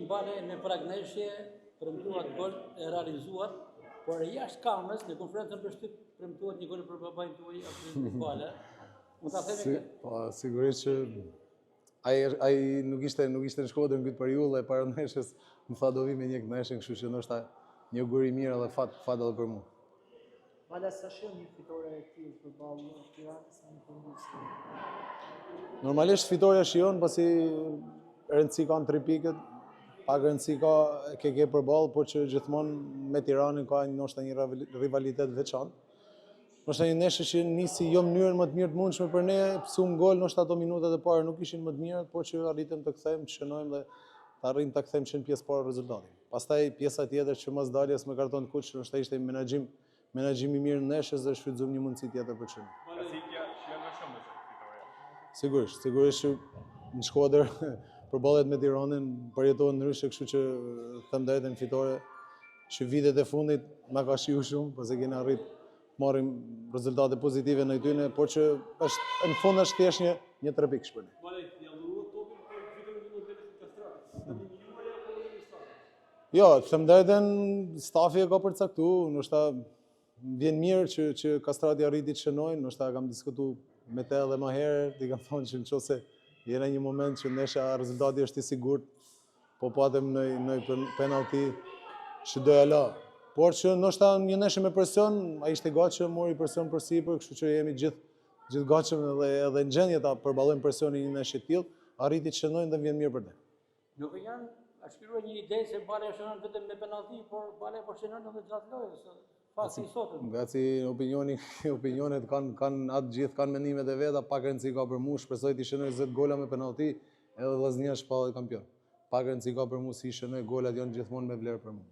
bale me pragneshje, premtuat gol e realizuar, por jashtë kamës, në konferencën për shtyp, premtuat një gol për babajnë tuaj aty bale. Mund ta themi këtë? Po, sigurisht që ai nuk ishte në Shkodër në këtë periudhë e para ndeshjes, më tha do vi me një ndeshje, kështu që ndoshta një gur i mirë edhe fat edhe për mua. Bala sa shën një fitore e tillë përballë Tiranës në kondicion. Normalisht fitoria shijon pasi rëndësi kanë 3 pikët, pak rëndësi ka ke përballë, por që gjithmonë me Tiranën ka ndoshta një rivalitet veçantë. Ndoshta një ndeshje që nisi jo mënyrën më të mirë të mundshme për ne, psuam gol, ndoshta ato minutat e para nuk ishin më të mira, por që arritëm të kthejmë, të shënojmë dhe të arrijmë ta kthejmë që në pjesë parë rezultatin. Pastaj pjesa tjetër që mos daljes me karton të kuq, ndoshta ishte menaxhim i mirë në ndeshjes dhe shfrytzuam një mundësi tjetër për çmë. Sigurisht që në Shkodër përballet me Tiranën përjetohen ndryshe, kështu që them drejtën fitore që vitet e fundit na ka shiu shumë, pse kemi arrit marrim rezultate pozitive në tyne, por që është në fund është thjesht një 3 pikë për ne. Jo, them drejtën, stafi e ka përcaktuar, ndoshta vjen mirë që Kastrati arriti të shënojnë, ndoshta kam diskutuar me te edhe më herë, ti kam thonë që nëse jena një moment që ndeshja rezultati është i sigurt, po patëm në penalti që doja la. Por që ndoshta një ndeshje me presion, ai ishte gatshëm, mori presion përsipër, kështu që jemi gjithë gatshëm edhe në gjendje ta përballojmë presionin një ndeshje të tillë, arriti të shënojnë dhe vjen mirë për ne. Nuk janë shkruar një ide se Bale shënon vetëm me penalti, por Bale po shënon edhe gjatë lojës. Fasi i sotëm. Gaci opinionet kanë atë gjithë kanë mendimet e veta, pak rëndësi ka për mua, shpresoj të shënoj 20 gola me penalti, edhe Vllaznia shpallet kampion. Pak rëndësi ka për mua si shënoj golat janë gjithmonë me vlerë për mua.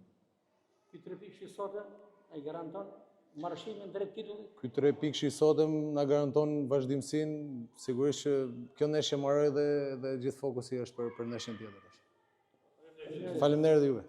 Ky 3 pikë i sotëm ai garanton marrëshimin drejt titullit? Ky 3 pikë i sotëm na garanton vazhdimsinë, sigurisht që kjo ndeshje mbaroi dhe gjithë fokusi është për ndeshjen tjetër. Faleminderit juve.